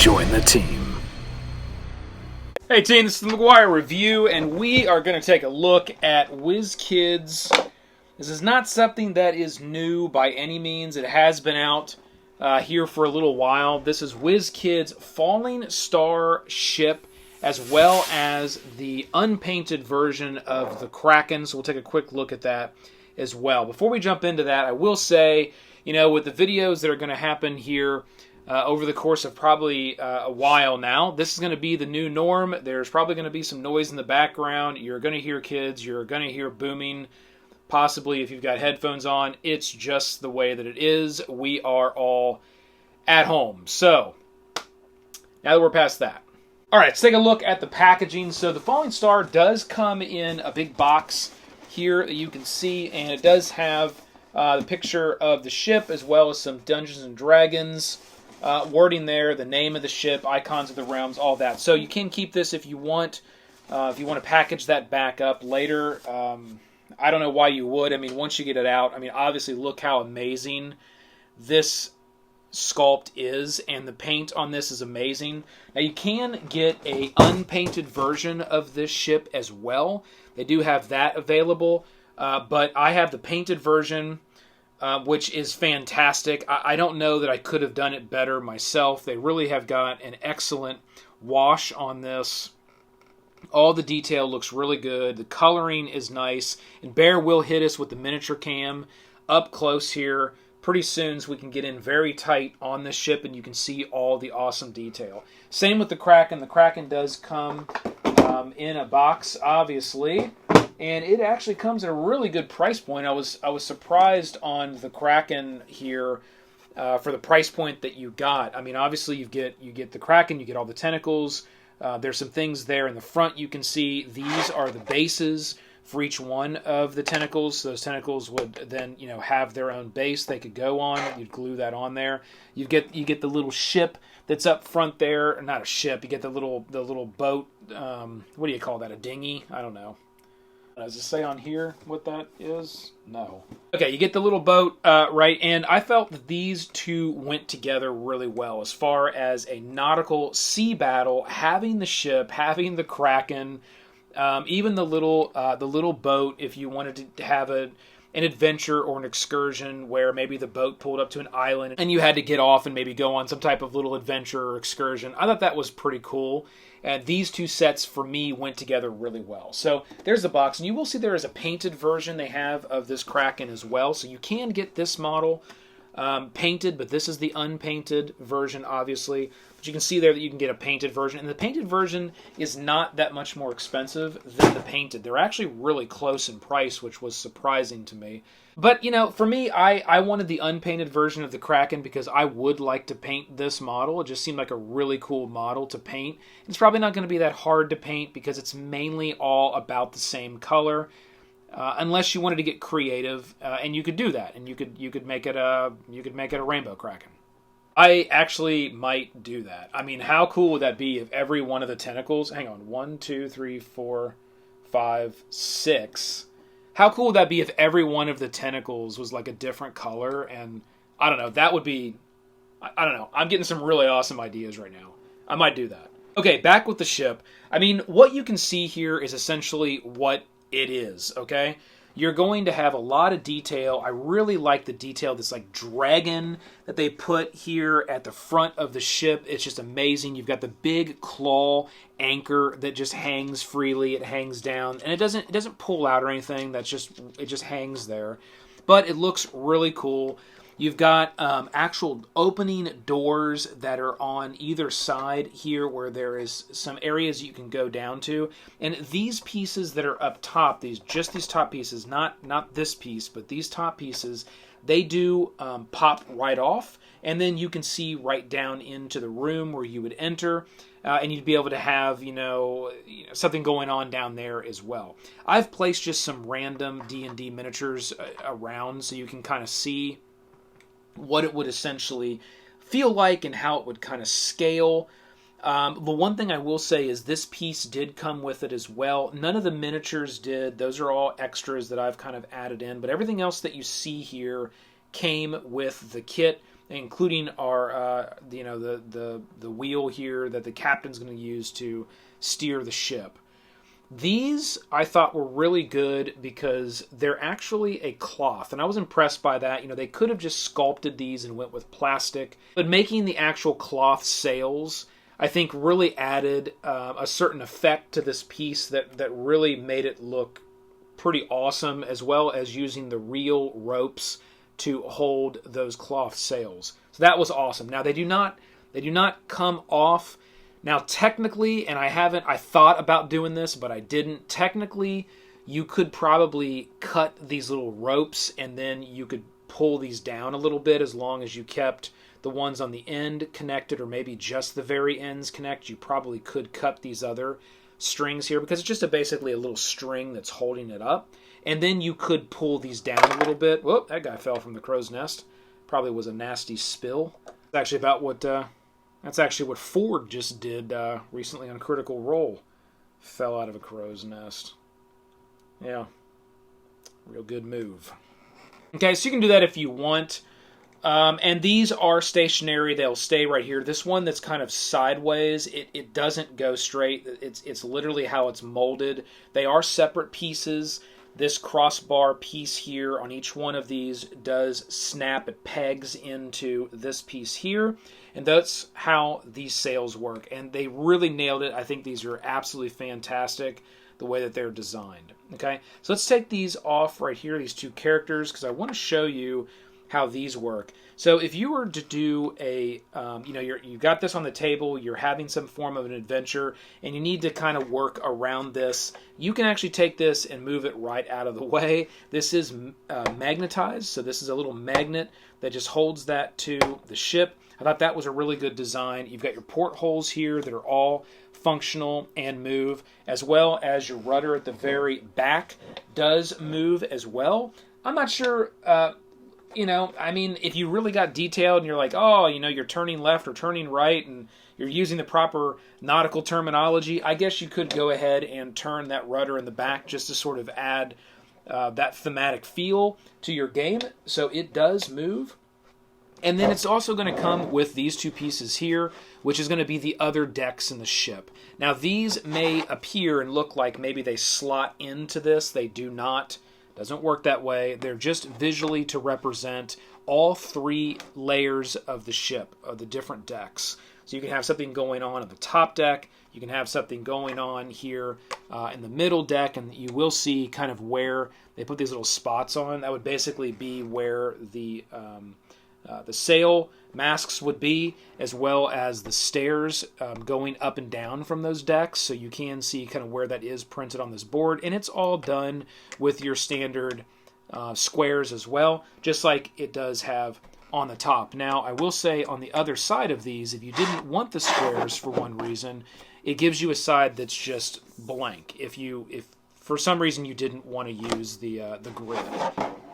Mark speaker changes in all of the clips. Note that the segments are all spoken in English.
Speaker 1: Join the team.
Speaker 2: Hey team, this is the McGuire review, and we are going to take a look at WizKids. This is not something that is new by any means. It has been out here for a little while. This is WizKids Falling Star Ship, as well as the unpainted version of the Kraken, so we'll take a quick look at that as well. Before we jump into that, I will say, with the videos that are going to happen here over the course of probably a while now, this is going to be the new norm. There's probably going to be some noise in the background. You're going to hear kids. You're going to hear booming. Possibly if you've got headphones on. It's just the way that it is. We are all at home. So, now that we're past that. Alright, let's take a look at the packaging. So the Falling Star does come in a big box here that you can see, and it does have the picture of the ship as well as some Dungeons and Dragons wording there, the name of the ship, icons of the realms, all that. So you can keep this if you want. If you want to package that back up later, I don't know why you would. I mean, once you get it out, obviously look how amazing this sculpt is, and the paint on this is amazing. Now you can get a unpainted version of this ship as well. They do have that available, but I have the painted version, which is fantastic. I don't know that I could have done it better myself. They really have got an excellent wash on this. All the detail looks really good. The coloring is nice. And Bear will hit us with the miniature cam up close here pretty soon, so we can get in very tight on this ship and you can see all the awesome detail. Same with the Kraken. The Kraken does come in a box, obviously. And it actually comes at a really good price point. I was surprised on the Kraken here for the price point that you got. Obviously you get the Kraken, you get all the tentacles. There's some things there in the front you can see. These are the bases for each one of the tentacles. Those tentacles would then, have their own base they could go on. You'd glue that on there. You get the little ship that's up front there. Not a ship. You get the little boat. What do you call that? A dinghy? I don't know. Does it say on here what that is? No. Okay, you get the little boat, right? And I felt that these two went together really well as far as a nautical sea battle, having the ship, having the Kraken, even the little boat. If you wanted to have an adventure or an excursion where maybe the boat pulled up to an island and you had to get off and maybe go on some type of little adventure or excursion, I thought that was pretty cool. And these two sets, for me, went together really well. So there's the box. And you will see there is a painted version they have of this Kraken as well. So you can get this model painted, but this is the unpainted version, obviously. But you can see there that you can get a painted version. And the painted version is not that much more expensive than the painted. They're actually really close in price, which was surprising to me. But, for me, I wanted the unpainted version of the Kraken because I would like to paint this model. It just seemed like a really cool model to paint. It's probably not going to be that hard to paint because it's mainly all about the same color. Unless you wanted to get creative, and you could do that, and you could make it a rainbow Kraken. I actually might do that. How cool would that be if every one of the tentacles? Hang on, 1, 2, 3, 4, 5, 6. How cool would that be if every one of the tentacles was like a different color? And I don't know. That would be. I don't know. I'm getting some really awesome ideas right now. I might do that. Okay, back with the ship. What you can see here is essentially what it is, okay? You're going to have a lot of detail. I really like the detail, this like dragon that they put here at the front of the ship. It's just amazing. You've got the big claw anchor that just hangs freely. It hangs down, and it doesn't pull out or anything. It just hangs there. But it looks really cool. You've got actual opening doors that are on either side here where there is some areas you can go down to. And these pieces that are up top, these top pieces, not this piece, but these top pieces, they do pop right off. And then you can see right down into the room where you would enter. And you'd be able to have, something going on down there as well. I've placed just some random D&D miniatures around so you can kind of see what it would essentially feel like and how it would kind of scale. The one thing I will say is this piece did come with it as well. None of the miniatures did. Those are all extras that I've kind of added in. But everything else that you see here came with the kit. including our the wheel here that the captain's going to use to steer the ship. These I thought were really good because they're actually a cloth, and I was impressed by that. You know, they could have just sculpted these and went with plastic, but making the actual cloth sails, I think, really added a certain effect to this piece that really made it look pretty awesome, as well as using the real ropes to hold those cloth sails. So that was awesome. Now they do not come off. Now technically, and I thought about doing this, but I didn't. Technically, you could probably cut these little ropes and then you could pull these down a little bit, as long as you kept the ones on the end connected, or maybe just the very ends connect. You probably could cut these other strings here, because it's just basically a little string that's holding it up. And then you could pull these down a little bit. Whoop, that guy fell from the crow's nest. Probably was a nasty spill. It's actually about what that's actually what Ford just did recently on Critical Role. Fell out of a crow's nest. Yeah, real good move. Okay, so you can do that if you want. And these are stationary. They'll stay right here. This one that's kind of sideways, it doesn't go straight. It's literally how it's molded. They are separate pieces. This crossbar piece here on each one of these does snap. It pegs into this piece here. And that's how these sails work. And they really nailed it. I think these are absolutely fantastic, the way that they're designed. Okay, so let's take these off right here, these two characters, because I want to show you how these work. So if you were to do a, you've got this on the table, you're having some form of an adventure, and you need to kind of work around this, you can actually take this and move it right out of the way. This is magnetized, so this is a little magnet that just holds that to the ship. I thought that was a really good design. You've got your portholes here that are all functional and move, as well as your rudder at the very back does move as well. I'm not sure... I mean, if you really got detailed and you're like, oh, you're turning left or turning right and you're using the proper nautical terminology, I guess you could go ahead and turn that rudder in the back just to sort of add that thematic feel to your game. So it does move. And then it's also going to come with these two pieces here, which is going to be the other decks in the ship. Now, these may appear and look like maybe they slot into this. They do not. Doesn't work that way. They're just visually to represent all three layers of the ship, of the different decks. So you can have something going on the top deck. You can have something going on here in the middle deck, and you will see kind of where they put these little spots on. That would basically be where the sail masks would be, as well as the stairs going up and down from those decks. So you can see kind of where that is printed on this board. And it's all done with your standard squares as well, just like it does have on the top. Now, I will say on the other side of these, if you didn't want the squares for one reason, it gives you a side that's just blank. If for some reason you didn't want to use the grid.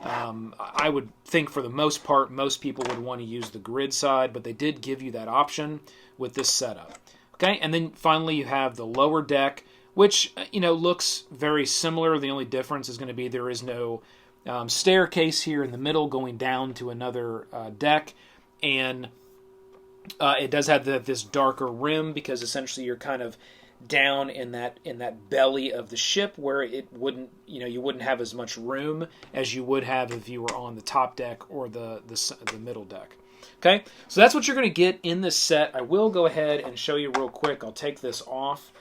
Speaker 2: I would think for the most part, most people would want to use the grid side, but they did give you that option with this setup. Okay, and then finally you have the lower deck, which looks very similar. The only difference is going to be there is no staircase here in the middle going down to another deck, and it does have this darker rim because essentially you're kind of down in that belly of the ship, where it wouldn't you wouldn't have as much room as you would have if you were on the top deck or the middle deck. Okay, so that's what you're going to get in this set. I will go ahead and show you real quick. I'll take this off,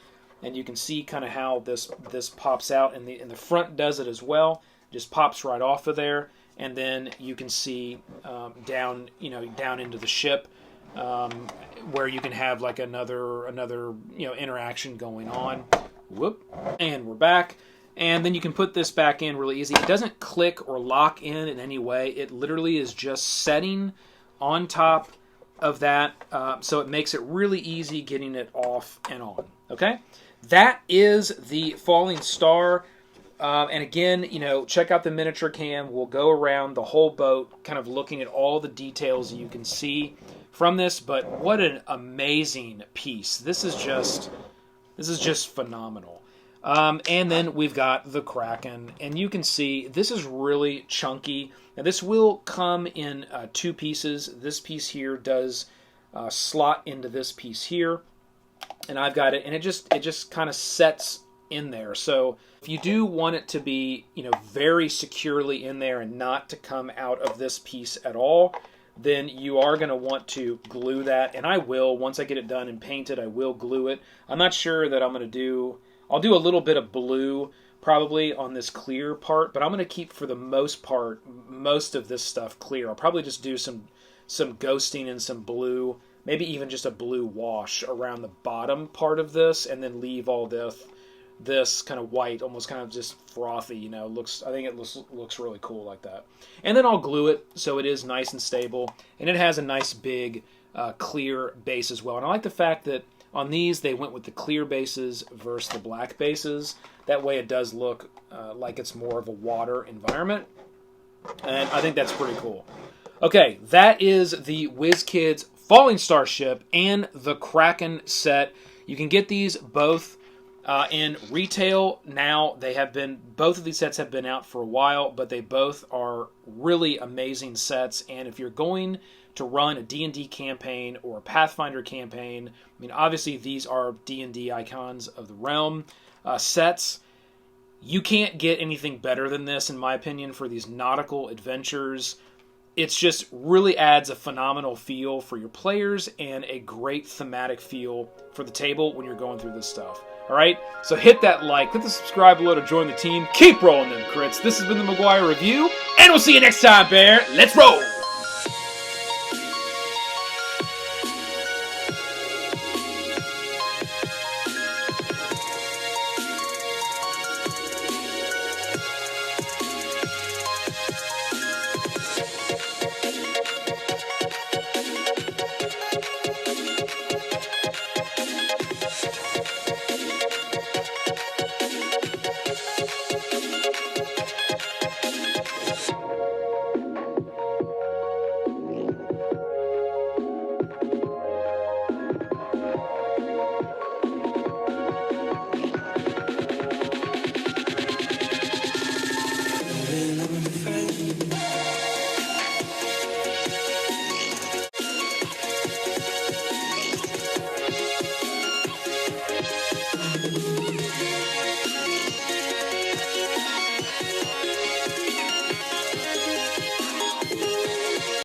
Speaker 2: and you can see kind of how this pops out, and the front does it as well. Just pops right off of there, and then you can see down into the ship. Where you can have like another interaction going on. Whoop, and we're back. And then you can put this back in really easy. It doesn't click or lock in any way. It literally is just setting on top of that, so it makes it really easy getting it off and on. Okay, that is the Falling Star. And again, check out the miniature cam. We'll go around the whole boat, kind of looking at all the details you can see from this. But what an amazing piece! This is just phenomenal. And then we've got the Kraken, and you can see this is really chunky. Now this will come in 2 pieces. This piece here does slot into this piece here, and I've got it, and it just kind of sets in there. So if you do want it to be, very securely in there and not to come out of this piece at all, then you are going to want to glue that, and I will. Once I get it done and painted, I will glue it. I'm not sure that I'm going to do... I'll do a little bit of blue probably on this clear part, but I'm going to keep, for the most part, most of this stuff clear. I'll probably just do some ghosting and some blue, maybe even just a blue wash around the bottom part of this, and then leave all this kind of white, almost kind of just frothy, I think it looks really cool like that. And then I'll glue it so it is nice and stable, and it has a nice big clear base as well. And I like the fact that on these, they went with the clear bases versus the black bases. That way it does look like it's more of a water environment. And I think that's pretty cool. Okay, that is the WizKids Falling Star Ship and the Kraken set. You can get these both in retail now. Both of these sets have been out for a while, but they both are really amazing sets. And if you're going to run a D&D campaign or a Pathfinder campaign, obviously these are D&D icons of the realm sets. You can't get anything better than this, in my opinion, for these nautical adventures. It's just really adds a phenomenal feel for your players and a great thematic feel for the table when you're going through this stuff. All right, so hit that like, hit the subscribe below to join the team. Keep rolling them crits. This has been the McGuire Review, and we'll see you next time, Bear. Let's roll!